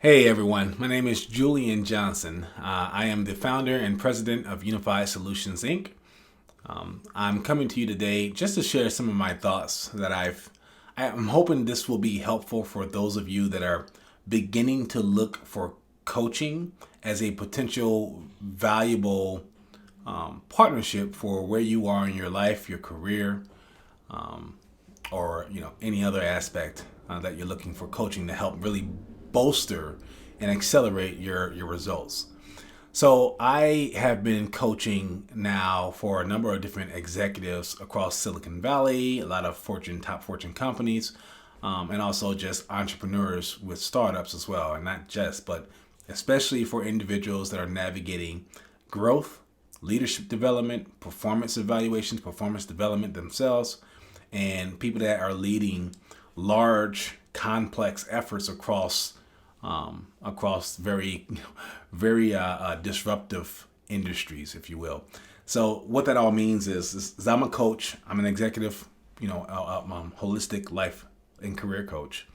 Hey everyone, my name is Julian Johnson. I am the founder and president of Unified Solutions Inc. I'm coming to you today just to share some of my thoughts that I'm hoping this will be helpful for those of you that are beginning to look for coaching as a potential valuable partnership for where you are in your life, your career, or any other aspect that you're looking for coaching to help really bolster and accelerate your results. So I have been coaching now for a number of different executives across Silicon Valley, a lot of top Fortune companies, and also just entrepreneurs with startups as well, and not just, but especially for individuals that are navigating growth, leadership development, performance evaluations, performance development themselves, and people that are leading large, complex efforts across very, very disruptive industries, if you will. So what that all means is I'm a coach. I'm an executive, holistic life and career coach.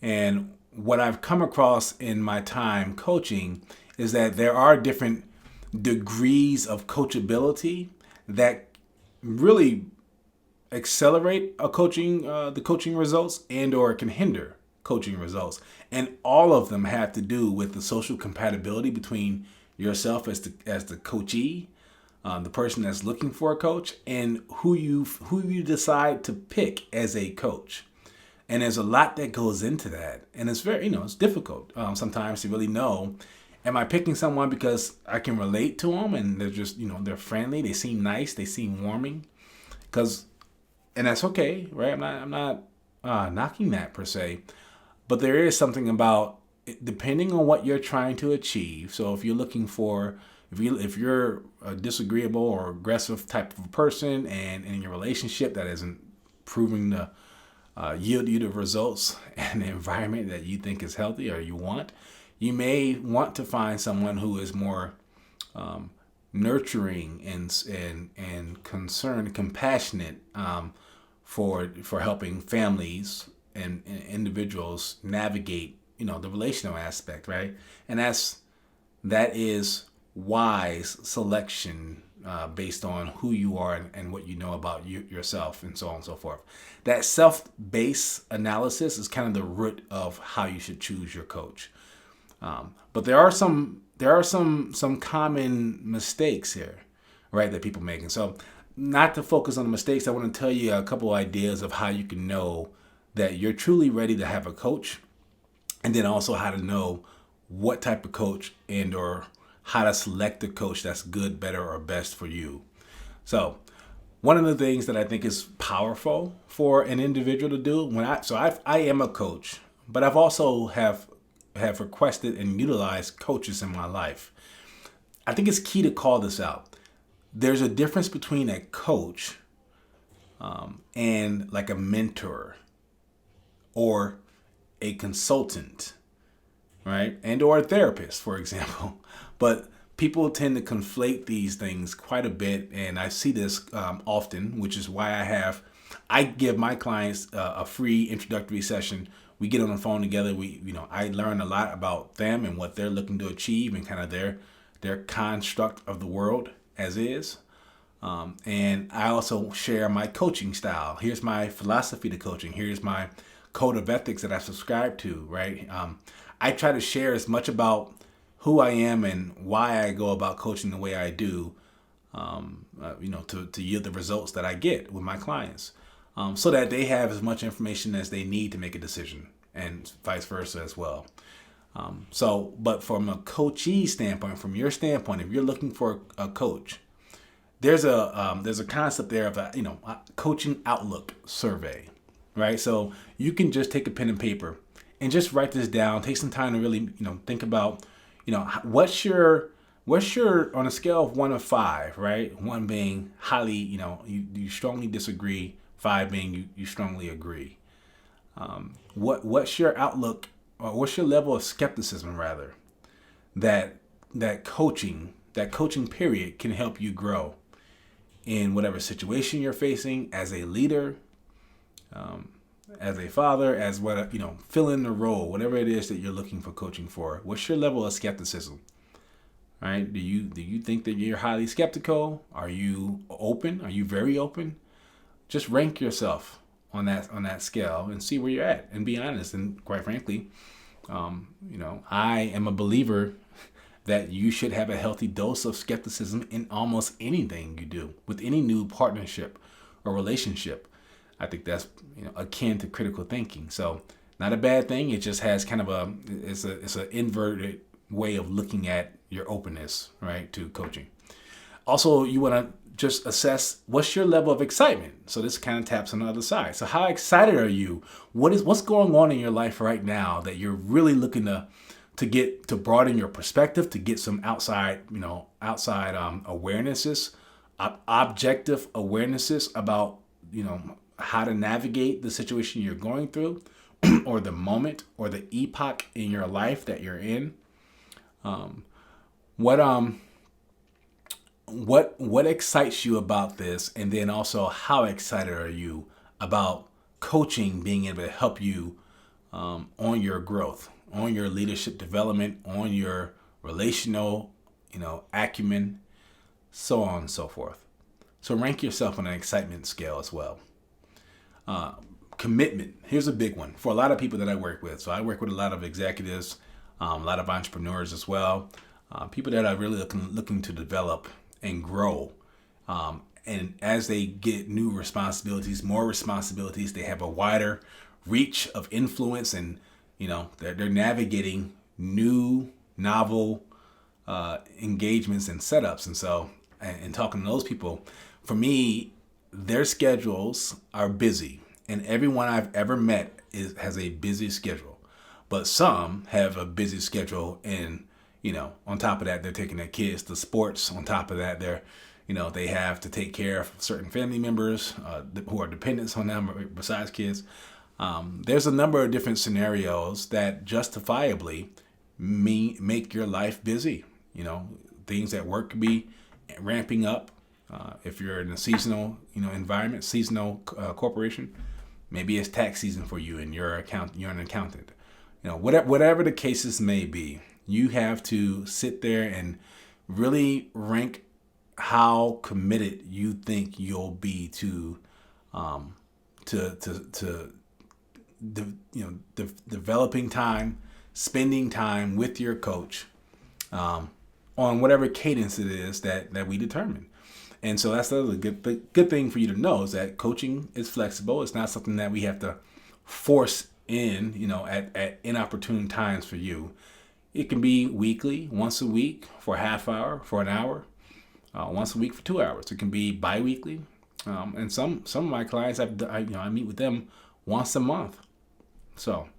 And what I've come across in my time coaching is that there are different degrees of coachability that really accelerate the coaching results or can hinder coaching results, and all of them have to do with the social compatibility between yourself as the coachee, the person that's looking for a coach, and who you decide to pick as a coach. And there's a lot that goes into that, and it's very it's difficult sometimes to really know. Am I picking someone because I can relate to them and they're just they're friendly, they seem nice, they seem warming, and that's okay, right? I'm not knocking that per se, but there is something about depending on what you're trying to achieve. So if you're looking for, if you're a disagreeable or aggressive type of person, and in your relationship that isn't proving to yield you the results and the environment that you think is healthy or you want, you may want to find someone who is more nurturing and concerned, compassionate, for helping families and individuals navigate the relational aspect, right? And that is wise selection based on who you are and what you know about yourself, and so on and so forth. That self-based analysis is kind of the root of how you should choose your coach. But there are some common mistakes here, right, that people make. And so, not to focus on the mistakes, I want to tell you a couple ideas of how you can know that you're truly ready to have a coach, and then also how to know what type of coach or how to select a coach that's good, better, or best for you. So one of the things that I think is powerful for an individual to do I am a coach, but I've also have requested and utilized coaches in my life. I think it's key to call this out. There's a difference between a coach and like a mentor or a consultant, right? And or a therapist, for example. But people tend to conflate these things quite a bit, and I see this often, which is why I give my clients a free introductory session. We get on the phone together. I learn a lot about them and what they're looking to achieve and kind of their construct of the world as is. And I also share my coaching style. Here's my philosophy to coaching. Here's my code of ethics that I subscribe to, right? I try to share as much about who I am and why I go about coaching the way I do, to yield the results that I get with my clients, so that they have as much information as they need to make a decision, and vice versa as well. But from a coachee standpoint, from your standpoint, if you're looking for a coach, there's a concept there of a coaching outlook survey, right? So you can just take a pen and paper and just write this down. Take some time to really think about what's your on a scale of 1 to 5, right? 1 being highly you strongly disagree, 5 being you strongly agree. What's your outlook, or what's your level of skepticism rather, that coaching period can help you grow in whatever situation you're facing as a leader, as a father, as what, fill in the role, whatever it is that you're looking for coaching for. What's your level of skepticism? Right? Do you think that you're highly skeptical? Are you open? Are you very open? Just rank yourself on that scale and see where you're at, and be honest. And quite frankly, I am a believer that you should have a healthy dose of skepticism in almost anything you do with any new partnership or relationship. I think that's akin to critical thinking. So not a bad thing. It just has kind of it's an inverted way of looking at your openness, right, to coaching. Also, you want to just assess what's your level of excitement. So this kind of taps on the other side. So how excited are you? What's going on in your life right now that you're really looking to get to broaden your perspective, to get some outside awarenesses, objective awarenesses about how to navigate the situation you're going through, or the moment or the epoch in your life that you're in. What excites you about this, and then also how excited are you about coaching being able to help you on your growth, on your leadership development, on your relational, acumen, so on and so forth. So rank yourself on an excitement scale as well. Commitment. Here's a big one for a lot of people that I work with. So I work with a lot of executives, a lot of entrepreneurs as well, people that are really looking to develop and grow. And as they get new responsibilities, more responsibilities, they have a wider reach of influence, and they're navigating new, novel engagements and setups. And so, and talking to those people, for me, their schedules are busy, and everyone I've ever met has a busy schedule. But some have a busy schedule, and on top of that, they're taking their kids to sports. On top of that, they have to take care of certain family members who are dependents on them besides kids. There's a number of different scenarios that justifiably make your life busy. Things at work could be ramping up. If you're in a seasonal, environment, seasonal corporation, maybe it's tax season for you, and you're an accountant. Whatever the cases may be, you have to sit there and really rank how committed you think you'll be to developing time, spending time with your coach on whatever cadence it is that we determine. And so that's the good thing for you to know, is that coaching is flexible. It's not something that we have to force in, at inopportune times for you. It can be weekly, once a week for a half hour, for an hour, once a week for 2 hours. It can be bi-weekly. And some of my clients, I meet with them once a month. So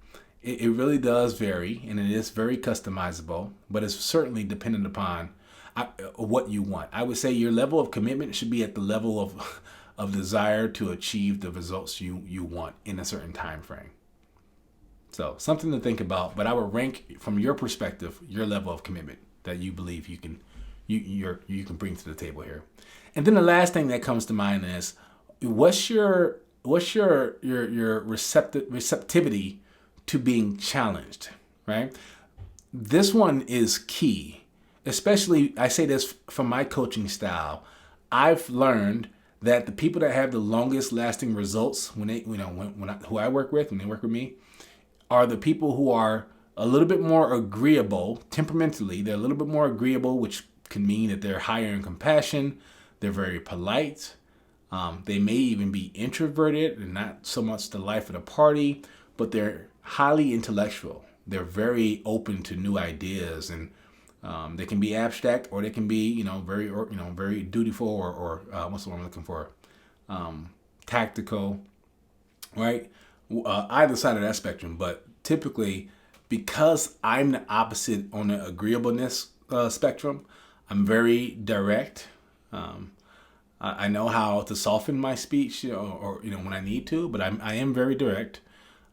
it really does vary, and it is very customizable, but it's certainly dependent upon what you want. I would say your level of commitment should be at the level of desire to achieve the results you want in a certain time frame. So something to think about, but I would rank from your perspective your level of commitment that you believe you can bring to the table here. And then the last thing that comes to mind is what's your receptivity to being challenged, right? This one is key. Especially, I say this from my coaching style. I've learned that the people that have the longest lasting results when who I work with, when they work with me, are the people who are a little bit more agreeable temperamentally. They're a little bit more agreeable, which can mean that they're higher in compassion. They're very polite. They may even be introverted and not so much the life of the party, but they're highly intellectual. They're very open to new ideas, and they can be abstract, or they can be, very dutiful, or what's the one I'm looking for? Tactical, right? Either side of that spectrum. But typically, because I'm the opposite on the agreeableness spectrum, I'm very direct. I know how to soften my speech, or when I need to, but I am very direct.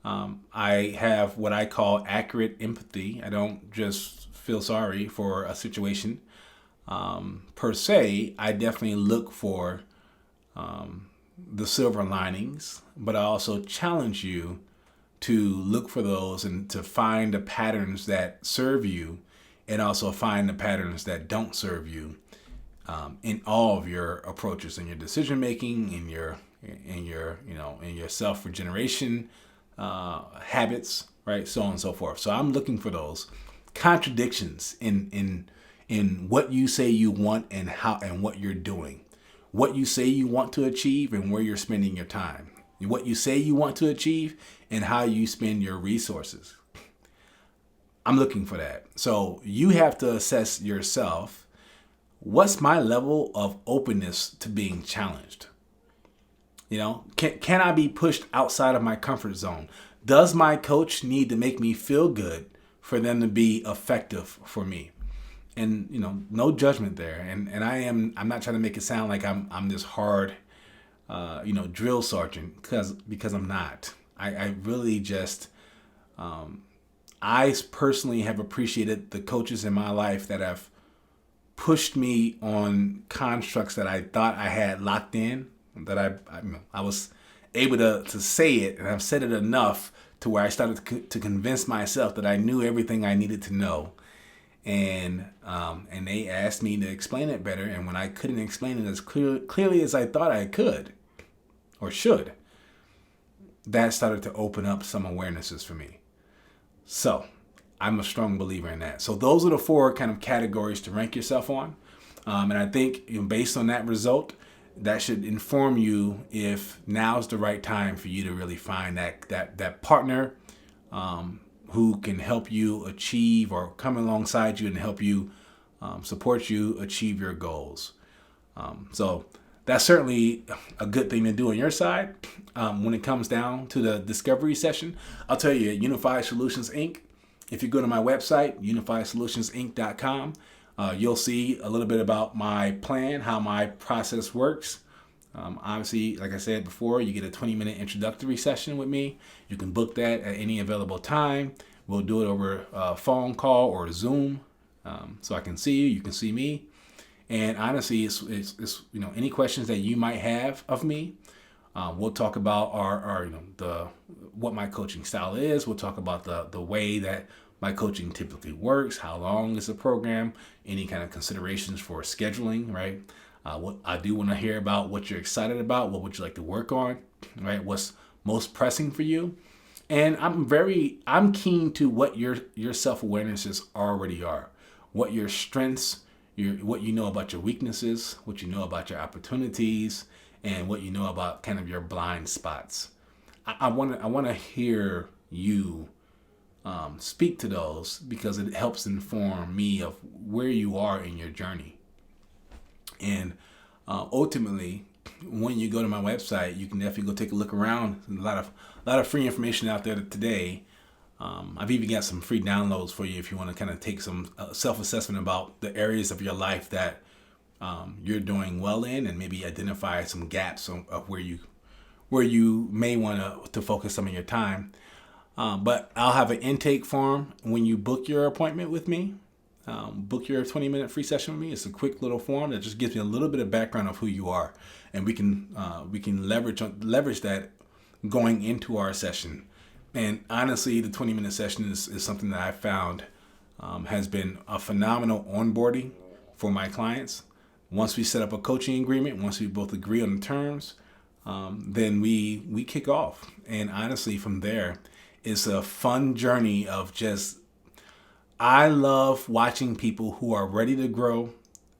I have what I call accurate empathy. I don't just feel sorry for a situation per se. I definitely look for the silver linings, but I also challenge you to look for those and to find the patterns that serve you, and also find the patterns that don't serve you, in all of your approaches, in your decision making, in your self regeneration habits, right? So on and so forth. So I'm looking for those contradictions in what you say you want and how and what you're doing, what you say you want to achieve and where you're spending your time, what you say you want to achieve and how you spend your resources. I'm looking for that. So you have to assess yourself. What's my level of openness to being challenged? Can I be pushed outside of my comfort zone? Does my coach need to make me feel good for them to be effective for me? And no judgment there. And I'm not trying to make it sound like I'm this hard drill sergeant, because I'm not. I really just I personally have appreciated the coaches in my life that have pushed me on constructs that I thought I had locked in, that I was able to say it, and I've said it enough to where I started to convince myself that I knew everything I needed to know. And they asked me to explain it better, and when I couldn't explain it as clearly as I thought I could or should, that started to open up some awarenesses for me. So I'm a strong believer in that. So those are the 4 kind of categories to rank yourself on. And I think based on that result, that should inform you if now's the right time for you to really find that partner who can help you achieve, or come alongside you and help you support you achieve your goals. So that's certainly a good thing to do on your side. When it comes down to the discovery session, I'll tell you, at Unified Solutions Inc., if you go to my website, unifiedsolutionsinc.com, you'll see a little bit about my plan, how my process works. Obviously, like I said before, you get a 20-minute introductory session with me. You can book that at any available time. We'll do it over a phone call or Zoom, so I can see you, you can see me. And honestly, it's any questions that you might have of me. We'll talk about what my coaching style is. We'll talk about the way that my coaching typically works. How long is the program? Any kind of considerations for scheduling, right? What I do want to hear about what you're excited about. What would you like to work on, right? What's most pressing for you? And I'm keen to what your self-awarenesses already are, what your strengths, what you know about your weaknesses, what you know about your opportunities, and what you know about kind of your blind spots. I want to hear you speak to those, because it helps inform me of where you are in your journey. And ultimately, when you go to my website, you can definitely go take a look around. There's a lot of free information out there today. I've even got some free downloads for you if you want to kind of take some self-assessment about the areas of your life that you're doing well in, and maybe identify some gaps of where you may want to focus some of your time. But I'll have an intake form when you book your appointment with me. Book your 20-minute free session with me. It's a quick little form that just gives me a little bit of background of who you are, and we can leverage that going into our session. And honestly, the 20-minute session is something that I found has been a phenomenal onboarding for my clients. Once we set up a coaching agreement, once we both agree on the terms, then we kick off. And honestly, from there, it's a fun journey of I love watching people who are ready to grow,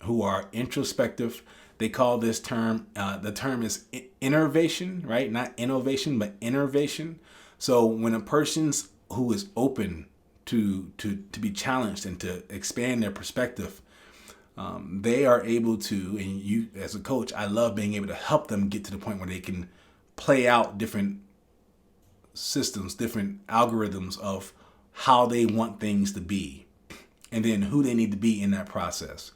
who are introspective. They call this term, the term is innervation, right? Not innovation, but innervation. So when a person's who is open to be challenged and to expand their perspective, they are able to, and you as a coach, I love being able to help them get to the point where they can play out different systems, different algorithms of how they want things to be, and then who they need to be in that process.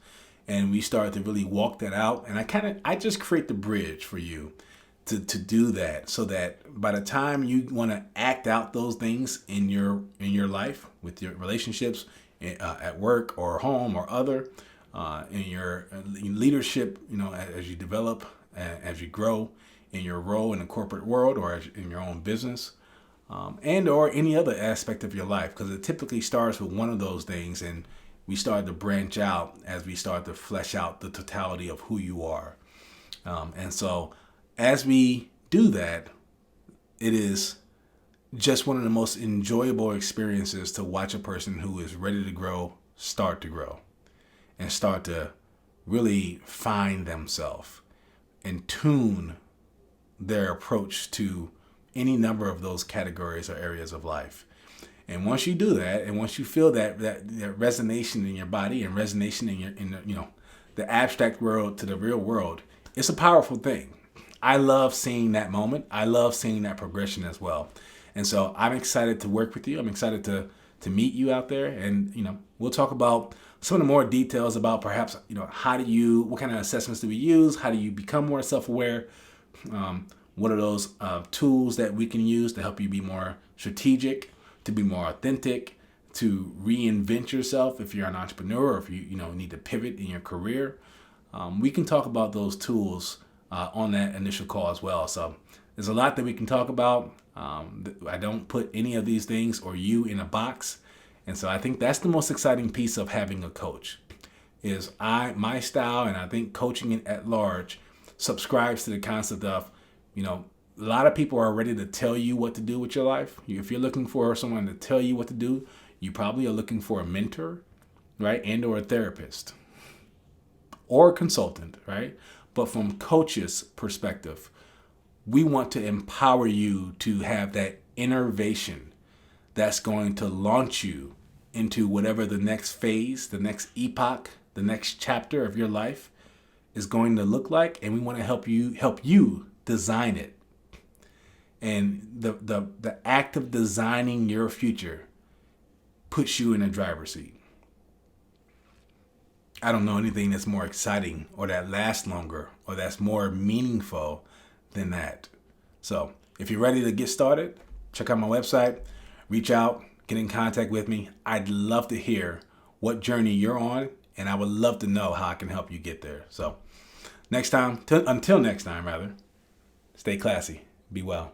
And we start to really walk that out. And I just create the bridge for you to do that, so that by the time you want to act out those things in your life, with your relationships, at work or home or other, in your leadership, as you develop, as you grow in your role in the corporate world or in your own business, and or any other aspect of your life, because it typically starts with one of those things, and we start to branch out as we start to flesh out the totality of who you are. And so as we do that, it is just one of the most enjoyable experiences to watch a person who is ready to grow start to grow and start to really find themselves and tune their approach to any number of those categories or areas of life. And once you do that, and once you feel that resonation in your body and resonation in the abstract world to the real world, it's a powerful thing. I love seeing that moment. I love seeing that progression as well. And so I'm excited to work with you. I'm excited to meet you out there. And, we'll talk about some of the more details about perhaps, what kind of assessments do we use? How do you become more self-aware? What are those tools that we can use to help you be more strategic, to be more authentic, to reinvent yourself if you're an entrepreneur or if you need to pivot in your career? We can talk about those tools on that initial call as well. So there's a lot that we can talk about. I don't put any of these things or you in a box. And so I think that's the most exciting piece of having a coach is my style, and I think coaching at large subscribes to the concept of, a lot of people are ready to tell you what to do with your life. If you're looking for someone to tell you what to do, you probably are looking for a mentor, right? And or a therapist or a consultant, right? But from coach's perspective, we want to empower you to have that innovation that's going to launch you into whatever the next phase, the next epoch, the next chapter of your life is going to look like. And we want to help you design it. And the act of designing your future puts you in a driver's seat. I don't know anything that's more exciting or that lasts longer or that's more meaningful than that. So if you're ready to get started, check out my website, reach out, get in contact with me. I'd love to hear what journey you're on, and I would love to know how I can help you get there. So until next time, stay classy. Be well.